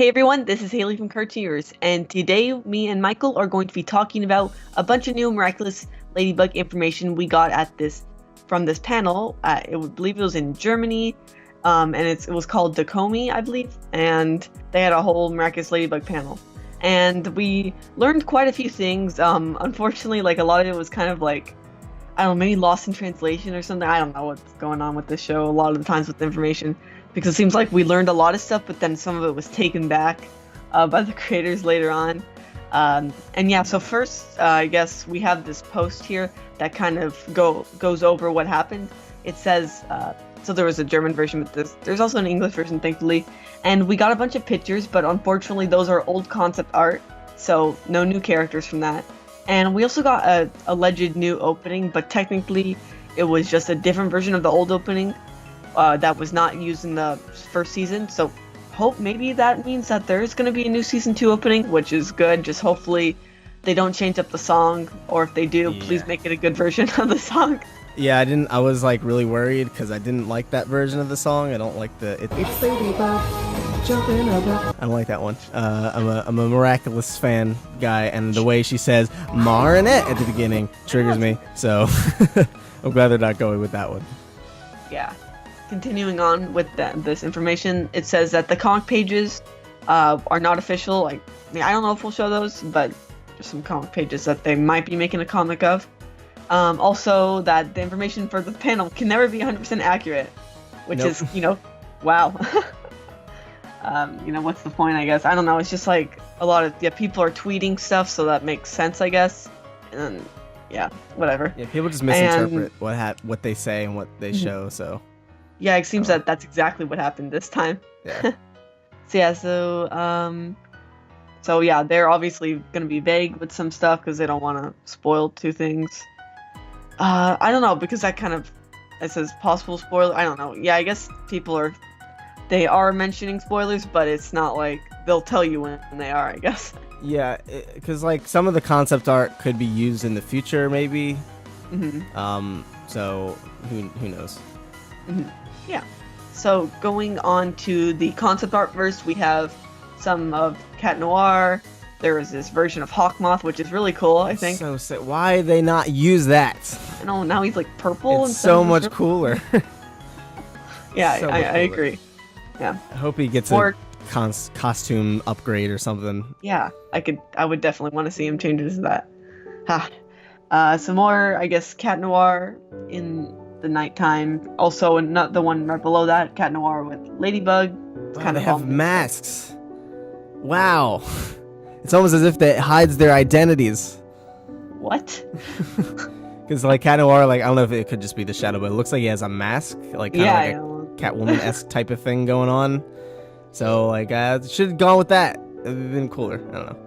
Hey everyone, this is Haley from Cartooners, and today me and Michael are going to be talking about a bunch of new miraculous ladybug information we got at this from this panel. I believe it was in Germany, and it was called Dacomi, I believe, and they had a whole miraculous ladybug panel. And we learned quite a few things. Unfortunately, like a lot of it was kind of like, I don't know, maybe lost in translation or something. I don't know what's going on with this show a lot of the times with the information. Because it seems like we learned a lot of stuff, but then some of it was taken back by the creators later on. And yeah, so first, I guess we have this post here that kind of goes over what happened. It says, so there was a German version, but there's also an English version, thankfully. And we got a bunch of pictures, but unfortunately those are old concept art, so no new characters from that. And we also got a alleged new opening, but technically it was just a different version of the old opening. That was not used in the first season, so hope maybe that means that there's going to be a new season 2 opening, which is good. Just hopefully they don't change up the song, or if they do, please make it a good version of the song. Yeah, I was like really worried because I didn't like that version of the song. I don't like it's Ladybug jumping up. I don't like that one. I'm a Miraculous fan guy, and the way she says Marinette at the beginning triggers me. So I'm glad they're not going with that one. Yeah. Continuing on with this information, it says that the comic pages are not official. Like, I mean, I don't know if we'll show those, but there's some comic pages that they might be making a comic of. Also, that the information for the panel can never be 100% accurate, which is, wow. What's the point, I guess? I don't know. It's just like a lot of, people are tweeting stuff, so that makes sense, I guess. And yeah, whatever. Yeah, people just misinterpret what they say and what they show, so. Yeah, it seems that that's exactly what happened this time. Yeah. So yeah, they're obviously going to be vague with some stuff because they don't want to spoil two things. I don't know, because that kind of, it says possible spoiler. I don't know. Yeah, I guess they are mentioning spoilers, but it's not like they'll tell you when they are, I guess. Yeah, because like some of the concept art could be used in the future, maybe. Mm-hmm. So who knows? Mm-hmm. Yeah. So going on to the concept art first, we have some of Cat Noir. There is this version of Hawkmoth, which is really cool, I think. So sick. Why did they not use that? I know, now he's like purple. It's so much cooler. Yeah, I agree. Yeah. I hope he gets a costume upgrade or something. Yeah, I would definitely want to see him change into that. Some more, I guess, Cat Noir in the nighttime. Also, not the one right below that, Cat Noir with Ladybug. It's kind of they have masks. Wow. It's almost as if it hides their identities. What? Because like Cat Noir, like I don't know if it could just be the shadow, but it looks like he has a mask, like kind of like a Catwoman-esque type of thing going on. So like should have gone with that. It would have been cooler. I don't know.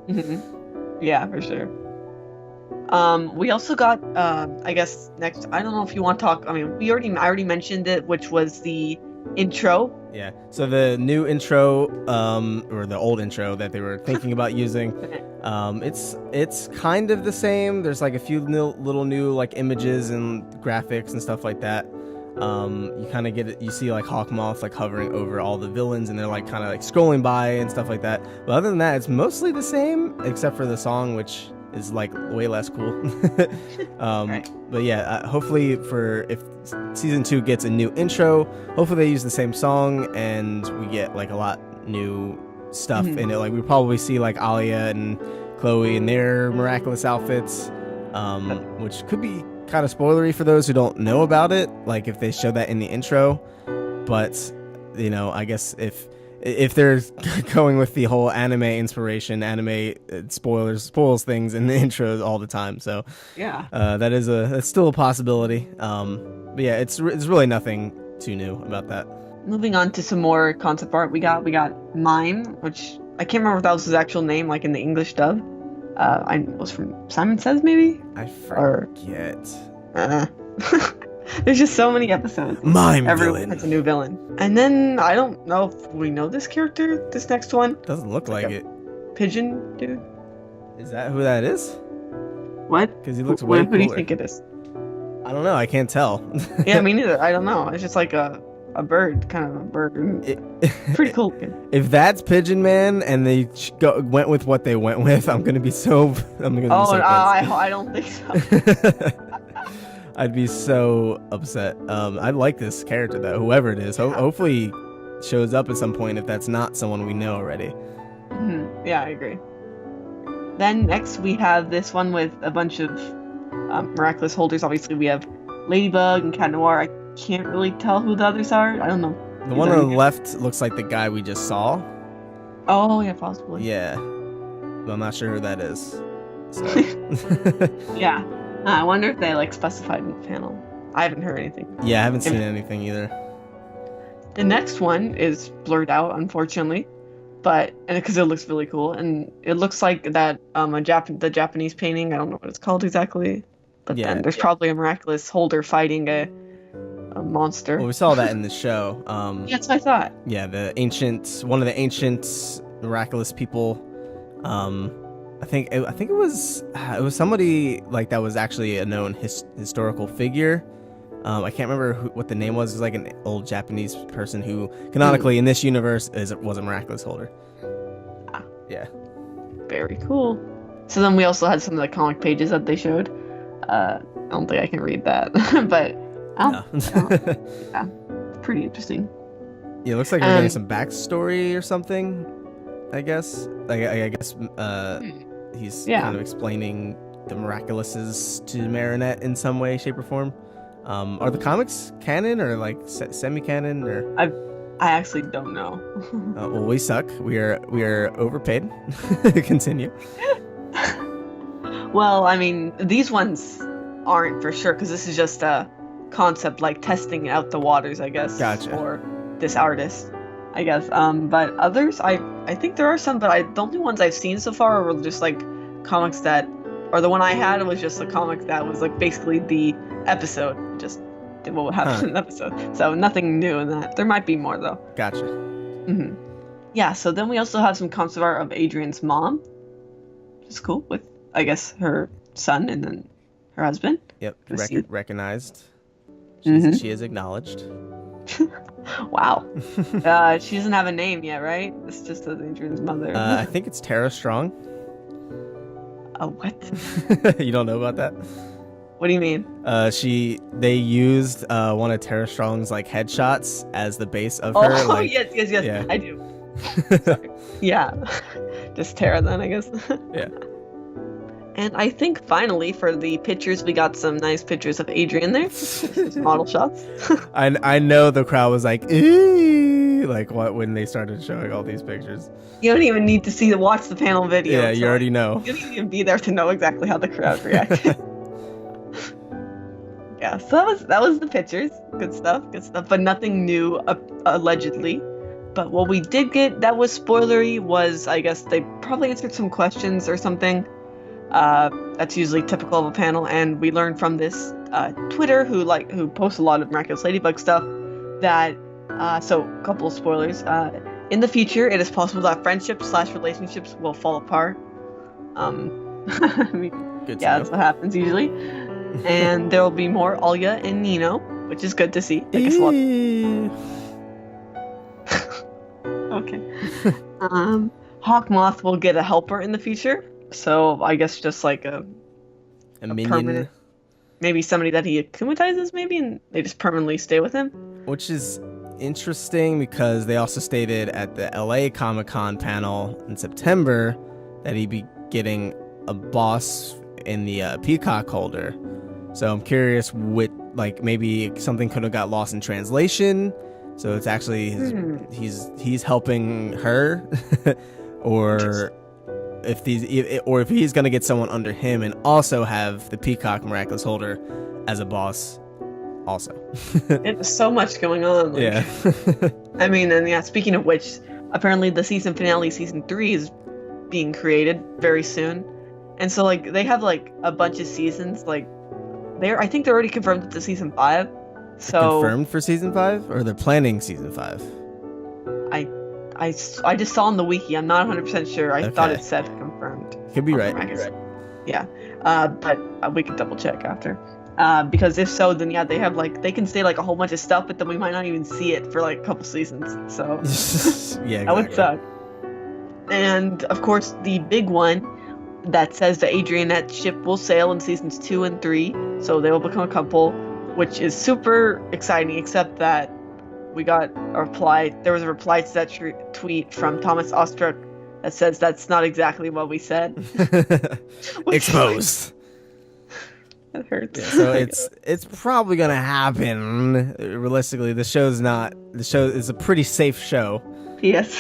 Mm-hmm. Yeah, for sure. We also got, I guess next, I don't know if you want to talk, I mean, I already mentioned it, which was the intro. Yeah, so the new intro, or the old intro that they were thinking about using, it's kind of the same. There's like a few little new like images and graphics and stuff like that. You kind of get it, you see like Hawkmoth like hovering over all the villains and they're like kind of like scrolling by and stuff like that. But other than that, it's mostly the same except for the song, which is like way less cool. Right. But yeah, hopefully if season 2 gets a new intro, hopefully they use the same song and we get like a lot new stuff in it. Like we probably see like Alia and Chloe in their miraculous outfits, which could be kind of spoilery for those who don't know about it, like if they show that in the intro. But I guess if they're going with the whole anime inspiration, anime spoils things in the intros all the time. So yeah, that's still a possibility. But yeah, it's really nothing too new about that. Moving on to some more concept art, we got Mime, which I can't remember if that was his actual name, like in the English dub. I was from Simon Says, maybe. I forget. There's just so many episodes. Everyone has a new villain. And then, I don't know if we know this character, this next one. Doesn't look like it. Pigeon dude? Is that who that is? What? Because he looks way cooler. Who do you think it is? I don't know, I can't tell. Yeah, me neither. I don't know. It's just like a a bird, kind of a bird. Pretty cool looking. If that's Pigeon Man and they went with what they went with, I'm gonna be so. I'm gonna be so pissed. I don't think so. I'd be so upset. I like this character though, whoever it is. Hopefully, he shows up at some point if that's not someone we know already. Mm-hmm. Yeah, I agree. Then next we have this one with a bunch of miraculous holders. Obviously, we have Ladybug and Cat Noir. I can't really tell who the others are. I don't know. The one on the left looks like the guy we just saw. Oh yeah, possibly. Yeah, but I'm not sure who that is. So. Yeah, I wonder if they like specified in the panel. I haven't heard anything. Yeah, I haven't seen anything either. The next one is blurred out, unfortunately, but because it looks really cool, and it looks like that the Japanese painting. I don't know what it's called exactly, but then there's probably a miraculous holder fighting a monster. Well, we saw that in the show. Yeah, that's what I thought. Yeah, one of the ancient miraculous people. I think it was somebody like that was actually a known historical figure. I can't remember what the name was. It was like an old Japanese person who canonically in this universe was a miraculous holder. Yeah. Very cool. So then we also had some of the comic pages that they showed. I don't think I can read that, but yeah, pretty interesting. Yeah, it looks like we're getting some backstory or something. I guess. I guess he's kind of explaining the miraculouses to Marinette in some way, shape, or form. Are the comics canon or like semi-canon or? I actually don't know. Well, we suck. We are overpaid. Continue. Well, I mean, these ones aren't for sure because this is just a concept, like testing out the waters, I guess. Gotcha. For this artist, I guess. But others, I think there are some, but the only ones I've seen so far were just like comics or the one I had was just a comic that was like basically the episode, just did what would happen in the episode. So nothing new in that. There might be more though. Gotcha. Mm-hmm. Yeah. So then we also have some concept art of Adrian's mom, which is cool, with I guess her son and then her husband. Yep. Recognized. She is acknowledged. Wow. She doesn't have a name yet, right? This just says Adrian's mother. I think it's Tara Strong. What? You don't know about that? What do you mean? They used one of Tara Strong's like headshots as the base of her. Oh, yes, yeah. I do. Sorry. Yeah. Just Tara then, I guess. Yeah. And I think finally for the pictures, we got some nice pictures of Adrian there. Model shots. I know the crowd was like, eee! Like what when they started showing all these pictures. You don't even need to watch the panel video. Yeah, you already know. You don't even be there to know exactly how the crowd reacted. Yeah, so that was the pictures. Good stuff. But nothing new, allegedly. But what we did get that was spoilery was, I guess they probably answered some questions or something. That's usually typical of a panel, and we learned from this Twitter who posts a lot of Miraculous Ladybug stuff that so a couple of spoilers. In the future, it is possible that friendships/relationships will fall apart. I mean, that's what happens usually. And there will be more Alya and Nino, which is good to see. I guess okay. Hawkmoth will get a helper in the future. So I guess just like a minion. Permanent, maybe somebody that he acclimatizes, and they just permanently stay with him. Which is interesting because they also stated at the LA Comic-Con panel in September that he'd be getting a boss in the Peacock holder. So I'm curious maybe something could have got lost in translation. So it's actually he's helping her, or if he's gonna get someone under him and also have the Peacock Miraculous holder as a boss also. There's so much going on. Yeah. I mean, and yeah, speaking of which, apparently the season finale, season 3, is being created very soon. And so they have a bunch of seasons. I think they're already confirmed to season 5. So confirmed for season 5, or they're planning season 5? I just saw on the wiki. I'm not 100% sure. I thought it said confirmed. Could be right. Yeah. But we can double check after. Because if so, then yeah, they can say like a whole bunch of stuff, but then we might not even see it for like a couple seasons. So yeah, exactly. that would suck. And of course, the big one that says the Adrianette ship will sail in seasons 2 and 3, so they will become a couple, which is super exciting. Except that we got a reply. There was a reply to that tweet from Thomas Ostruck that says that's not exactly what we said. Exposed. That hurts. Yeah, so it's probably gonna happen. Realistically, the show is a pretty safe show. Yes.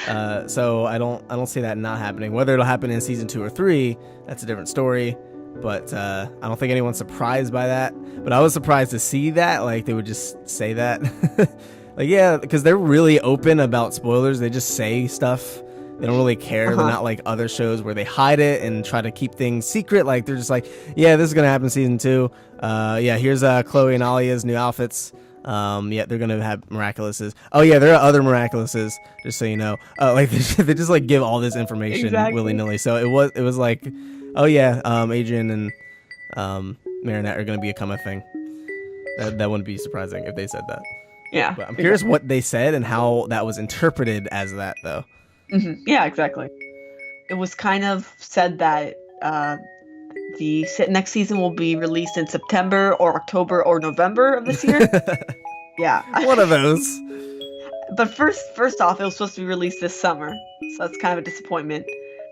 So I don't see that not happening. Whether it'll happen in season 2 or 3, that's a different story. But I don't think anyone's surprised by that. But I was surprised to see that, like they would just say that. Like, yeah, because they're really open about spoilers. They just say stuff. They don't really care. They're not like other shows where they hide it and try to keep things secret. Like they're just like, yeah, this is gonna happen season 2. Yeah, here's Chloe and Alia's new outfits. Yeah, they're gonna have Miraculouses. Oh yeah, there are other Miraculouses. Just so you know, like they just like give all this information willy nilly. So it was like, oh yeah, Adrian and Marinette are gonna become a thing. That wouldn't be surprising if they said that. Yeah, but I'm curious what they said and how that was interpreted as that though. Mm-hmm. Yeah, exactly. It was kind of said that the next season will be released in September or October or November of this year. Yeah. One of those. But first off, it was supposed to be released this summer, so that's kind of a disappointment.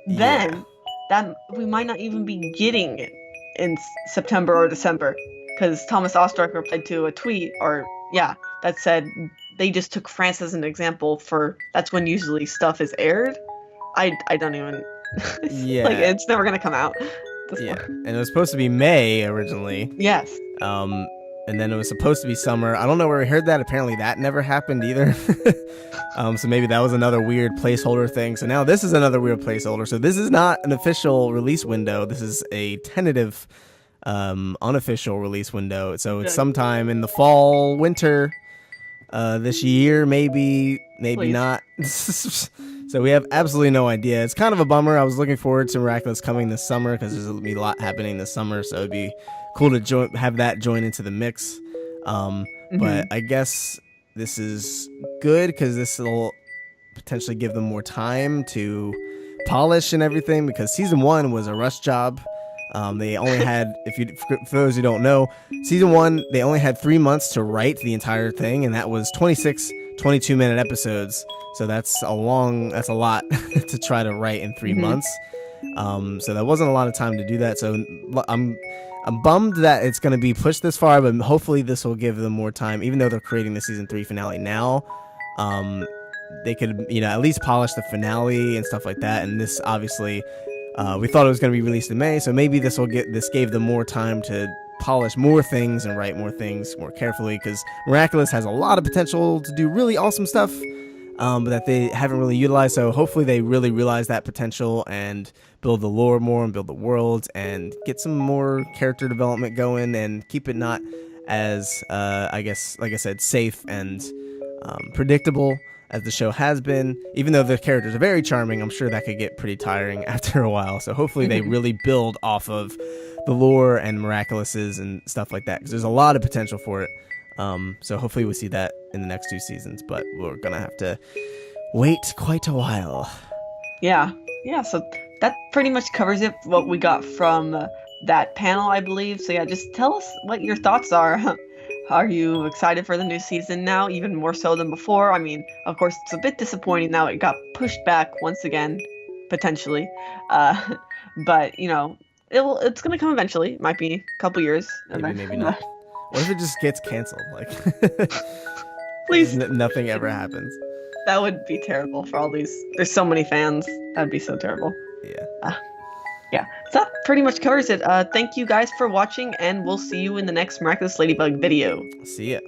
Yeah. Then that we might not even be getting it in September or December, because Thomas Ostruck replied to a tweet, that said they just took France as an example for that's when usually stuff is aired. I don't even. Yeah. Like it's never gonna come out. Yeah, and it was supposed to be May originally. Yes. And then it was supposed to be summer. I don't know where we heard that. Apparently that never happened either. So maybe that was another weird placeholder thing. So now this is another weird placeholder. So this is not an official release window. This is a tentative, unofficial release window. So it's sometime in the fall, winter, this year, maybe Please. Not. So we have absolutely no idea. It's kind of a bummer. I was looking forward to Miraculous coming this summer because there's going to be a lot happening this summer. So it'd be cool to have that join into the mix. But I guess this is good because this will potentially give them more time to polish and everything, because season 1 was a rush job. They only had, for those who don't know, season 1, they only had 3 months to write the entire thing, and that was 26 22-minute episodes. So that's a lot to try to write in 3 months. So that wasn't a lot of time to do that. So I'm bummed that it's going to be pushed this far, but hopefully this will give them more time. Even though they're creating the season 3 finale now, they could, at least polish the finale and stuff like that. And this obviously, we thought it was going to be released in May, so maybe this gave them more time to polish more things and write more things more carefully, because Miraculous has a lot of potential to do really awesome stuff, but that they haven't really utilized. So hopefully they really realize that potential and build the lore more and build the world and get some more character development going and keep it not as, I guess, like I said, safe and predictable as the show has been. Even though the characters are very charming, I'm sure that could get pretty tiring after a while. So hopefully they really build off of the lore and Miraculouses and stuff like that, because there's a lot of potential for it. So hopefully we see that in the next 2 seasons, but we're gonna have to wait quite a while. Yeah, so that pretty much covers it, what we got from that panel, I believe. So yeah, just tell us what your thoughts are. Are you excited for the new season now, even more so than before? I mean, of course, it's a bit disappointing now it got pushed back once again, potentially. But, it's going to come eventually. It might be a couple years. Maybe not. What if it just gets canceled? Like, please. Nothing ever happens. That would be terrible for all these. There's so many fans. That'd be so terrible. Yeah. Yeah, so that pretty much covers it. Thank you guys for watching, and we'll see you in the next Miraculous Ladybug video. See ya.